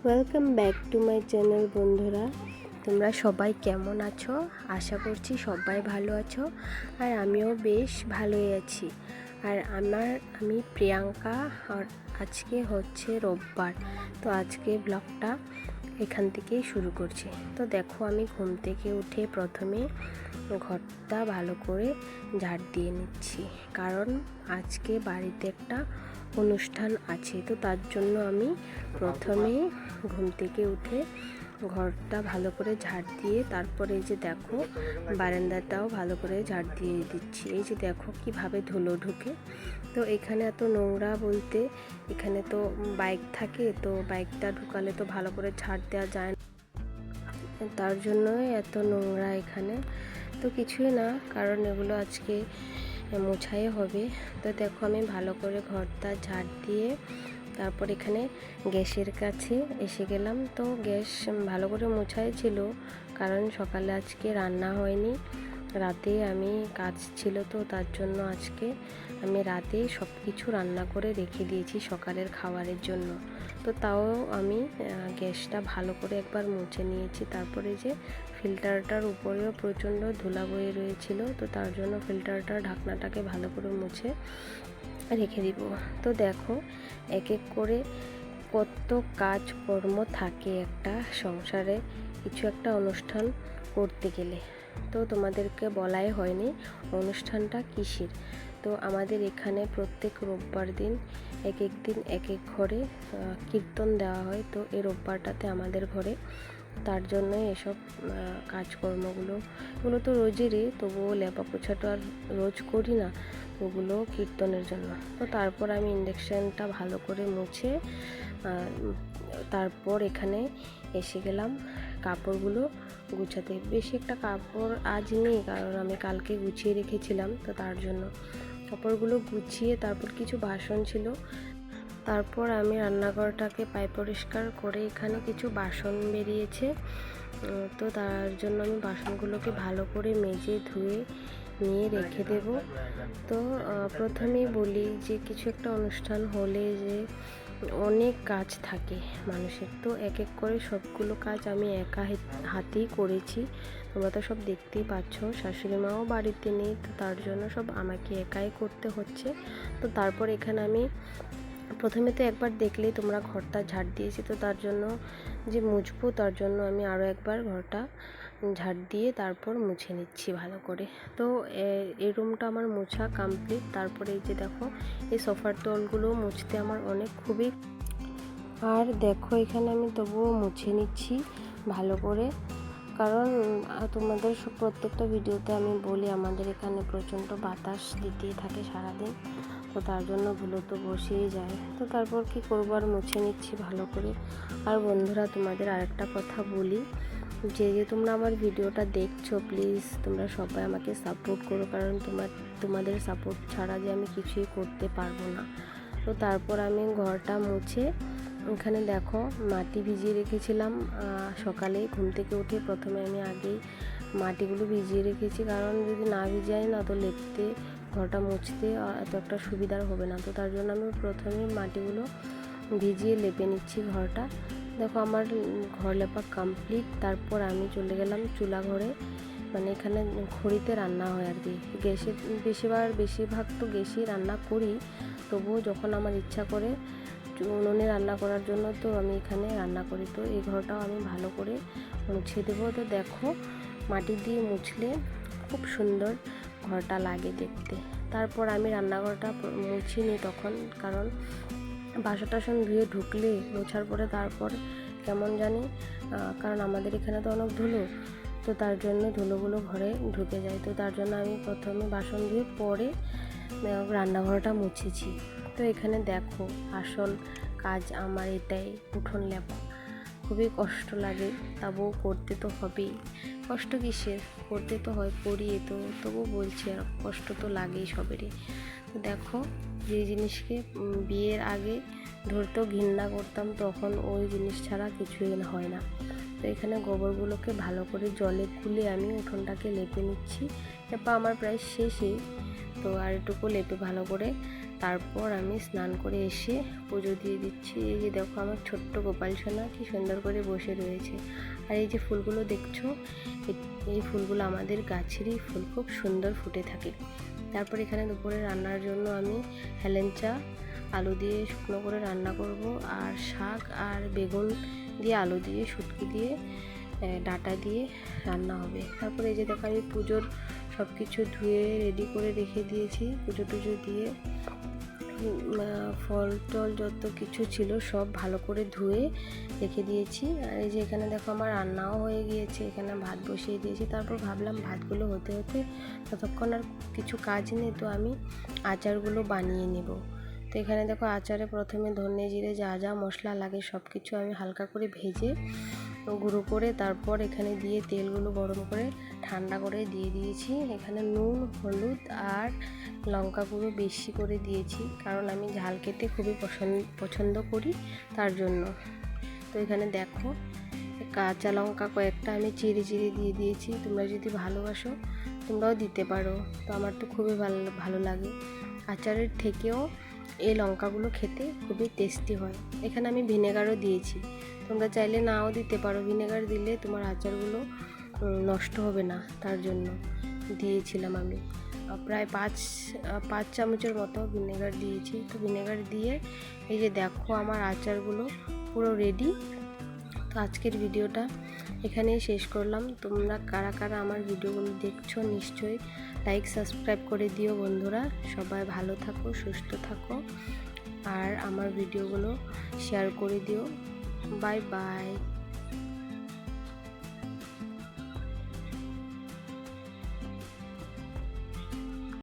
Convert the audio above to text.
Welcome back to my channel. বন্ধুরা, তোমরা সবাই কেমন আছো? আশা করছি সবাই ভালো আছো, আর আমিও বেশ ভালোই আছি। আর আমি প্রিয়াঙ্কা, আর আজকে হচ্ছে রোববার। তো আজকে ব্লগটা এখান থেকেই শুরু করছি। তো দেখো, আমি ঘুম থেকে উঠে প্রথমে ঘরটা ভালো করে ঝাড় দিয়ে নিচ্ছি, কারণ আজকে বাড়িতে একটা অনুষ্ঠান আছে। তো তার জন্য আমি প্রথমে ঘুম থেকে উঠে ঘরটা ভালো করে ঝাড় দিয়ে তারপরে এই যে দেখো বারান্দাটাও ভালো করে ঝাড় দিয়ে দিচ্ছি। এই যে দেখো কিভাবে ধুলো ঢুকে। তো এখানে এত নোংরা বলতে, এখানে তো বাইক থাকে, তো বাইকটা ঢুকালে তো ভালো করে ঝাড় দেওয়া যায় না, তার জন্যই এত নোংরা এখানে। তো কিছুই না, কারণ এগুলো আজকে মোছাই হবে। তো দেখো আমি ভালো করে ঘরটা ঝাড় দিয়ে তারপর এখানে গ্যাসের কাছে এসে গেলাম। তো গ্যাস ভালো করে মোছাই ছিল, কারণ সকালে আজকে রান্না হয়নি, রাতে আমি কাজ ছিল, তো তার জন্য আজকে আমি রাতে সব কিছু রান্না করে রেখে দিয়েছি সকালের খাবারের জন্য। তো তাও আমি গ্যাসটা ভালো করে একবার মুছে নিয়েছি। তারপরে যে ফিল্টারটার উপরেও প্রচণ্ড ধুলা বয়ে রয়েছিল, তো তার জন্য ফিল্টারটার ঢাকনাটাকে ভালো করে মুছে রেখে দিব। তো দেখো এক এক করে কত কাজকর্ম থাকে একটা সংসারে, কিছু একটা অনুষ্ঠান করতে গেলে। তো তোমাদেরকে বলাই হয়নি অনুষ্ঠানটা কিসের। তো আমাদের এখানে প্রত্যেক রোববার দিন এক এক ঘরে কীর্তন দেওয়া হয়। তো এই রোববারটাতে আমাদের ঘরে, তার জন্যই এসব এগুলো তো রোজেরই, তবুও লেপা পোছাটা আর রোজ করি না, ওগুলো কীর্তনের জন্য। তো তারপর আমি ইন্ডাকশানটা ভালো করে মুছে তারপর এখানে এসে গেলাম কাপড়গুলো গুছাতে। বেশি একটা কাপড় আজ নেই, কারণ আমি কালকে গুছিয়ে রেখেছিলাম, তো তার জন্য কাপড়গুলো গুছিয়ে তারপর কিছু বাসন ছিল। তারপর আমি রান্নাঘরটাকে পাই পরিষ্কার করে, এখানে কিছু বাসন বেরিয়েছে, তো তার জন্য আমি বাসনগুলোকে ভালো করে মেজে ধুয়ে নিয়ে রেখে দেব। তো প্রথমেই বলি যে কিছু একটা অনুষ্ঠান হলে যে অনেক কাজ থাকে মানুষের, তো এক এক করে সবগুলো কাজ আমি একা হাতেই করেছি। তোমরা তো সব দেখতেই পাচ্ছ, শাশুড়ি মাও বাড়িতে নেই, তো তার জন্য সব আমাকে একাই করতে হচ্ছে। তো তারপর এখানে আমি প্রথমে তো একবার দেখলেই তোমরা ঘরটা ঝাড় দিয়েছি, তো তার জন্য যে মুছবো তার জন্য আমি আরও একবার ঘরটা ঝাড় দিয়ে তারপর মুছে নিচ্ছি ভালো করে। তো এই রুমটা আমার মোছা কমপ্লিট। তারপরে এই যে দেখো এই সোফার তলগুলো মুছতে আমার খুবই, আর দেখো এখানে আমি তবুও মুছে নিচ্ছি ভালো করে, কারণ তোমাদের প্রত্যেকটা ভিডিওতে আমি বলি আমাদের এখানে প্রচণ্ড বাতাস দিতেই থাকে সারাদিন, তো তার জন্য ধুলো তো বসেই যায়। তো তারপর কি করবো, আর মুছে নিচ্ছি ভালো করে। আর বন্ধুরা, তোমাদের আরেকটা কথা বলি, যে তোমরা আমার ভিডিওটা দেখছো, প্লিজ তোমরা সবাই আমাকে সাপোর্ট করো, কারণ তোমাদের সাপোর্ট ছাড়া যে আমি কিছুই করতে পারবো না। তো তারপর আমি ঘরটা মুছে, এখানে দেখো মাটি ভিজিয়ে রেখেছিলাম সকালে ঘুম থেকে উঠে। প্রথমে আমি আগেই মাটিগুলো ভিজিয়ে রেখেছি, কারণ যদি না ভিজাই না, তো লেপতে ঘরটা মুছতে এত একটা সুবিধার হবে না। তো তার জন্য আমি প্রথমে মাটিগুলো ভিজিয়ে লেপে নিচ্ছি ঘরটা। দেখো আমার ঘর লেপা কমপ্লিট। তারপর আমি চলে গেলাম চুলা ঘরে, মানে এখানে খড়িতে রান্না হয় আর কি। গ্যাসে বেশিরভাগ তো গ্যাসেই রান্না করি, তবুও যখন আমার ইচ্ছা করে উনুনে রান্না করার জন্য, তো আমি এখানে রান্না করি। তো এই ঘরটাও আমি ভালো করে মুছে দেবো। তো দেখো মাটি দিয়ে মুছলে খুব সুন্দর ঘরটা লাগে দেখতে। তারপর আমি রান্নাঘরটা মুছিনি তখন, কারণ বাসন টাসন ধুয়ে ঢুকলে মোছার পরে তারপর কেমন জানি, কারণ আমাদের এখানে তো অনেক ধুলো, তো তার জন্য ধুলোগুলো ঘরে ঢুকে যায়। তো তার জন্য আমি প্রথমে বাসন ধুয়ে পরে রান্নাঘরটা মুছেছি। তো এখানে দেখো আসল কাজ আমার এটাই, উঠোন লেপা। খুবই কষ্ট লাগে, তবুও করতে তো হবেই। কষ্ট কিসের, করতে তো হয়, করি তো, তবুও বলছি আর কষ্ট তো লাগেই সবেরই। তো দেখো যে জিনিসকে বিয়ের আগে ধরতেও ঘৃণা করতাম, তখন ওই জিনিস ছাড়া কিছুই হয় না। তো এখানে গোবরগুলোকে ভালো করে জলে গুলে আমি উঠোনটাকে লেপে নিচ্ছি। লেপা আমার প্রায় শেষই। তো তো আর এটুকু লেপে ভালো করে তারপর আমি স্নান করে এসে পুজো দিয়ে দিচ্ছি। এই যে দেখো আমার ছোট্ট গোপাল সোনা কি সুন্দর করে বসে রয়েছে। আর এই যে ফুলগুলো দেখছো, এই ফুলগুলো আমাদের গাছেরই ফুল, খুব সুন্দর ফুটে থাকে। তারপর এখানে দুপুরে রান্নার জন্য আমি হেলেঞ্চা আলু দিয়ে শুকনো করে রান্না করব, আর শাক আর বেগুন দিয়ে আলু দিয়ে শুটকি দিয়ে ডাঁটা দিয়ে রান্না হবে। তারপরে এই যে দেখো আমি পুজোর সব কিছু ধুয়ে রেডি করে রেখে দিয়েছি, পুজো টুজো দিয়ে ফল টল যত কিছু ছিল সব ভালো করে ধুয়ে রেখে দিয়েছি। আর এই যে এখানে দেখো আমার রান্নাও হয়ে গিয়েছে, এখানে ভাত বসিয়ে দিয়েছি। তারপর ভাবলাম ভাতগুলো হতে হতে ততক্ষণ আর কিছু কাজ নেই, তো আমি আচারগুলো বানিয়ে নেব। তো এখানে দেখো আচারে প্রথমে ধনে জিরে যা যা মশলা লাগে সব কিছু আমি হালকা করে ভেজে গুঁড়ো করে তারপর এখানে দিয়ে তেলগুলো গরম করে ঠান্ডা করে দিয়ে দিয়েছি। এখানে নুন হলুদ আর লঙ্কা গুঁড়ো বেশি করে দিয়েছি, কারণ আমি ঝাল খেতে খুবই পছন্দ করি তার জন্য। তো এখানে দেখো কাঁচা লঙ্কা কয়েকটা আমি চিড়ে চিড়ে দিয়ে দিয়েছি, তোমরা যদি ভালোবাসো তোমরাও দিতে পারো। তো আমার তো খুবই ভালো লাগে, আচারের থেকেও এই লঙ্কাগুলো খেতে খুবই টেস্টি হয়। এখানে আমি ভিনেগারও দিয়েছি, তোমরা চাইলে নাও দিতে পারো, ভিনেগার দিলে তোমার আচারগুলো নষ্ট হবে না, তার জন্য দিয়েছিলাম আমি। প্রায় পাঁচ চামচের মতো ভিনেগার দিয়েছি। তো ভিনেগার দিয়ে এই যে দেখো আমার আচারগুলো পুরো রেডি। তো আজকের ভিডিওটা এখানেই শেষ করলাম। তোমরা কারা কারা আমার ভিডিওগুলো দেখছো নিশ্চয়ই লাইক সাবস্ক্রাইব করে দিও বন্ধুরা। সবাই ভালো থাকো, সুস্থ থাকো, আর আমার ভিডিওগুলো শেয়ার করে দিও। Bye bye.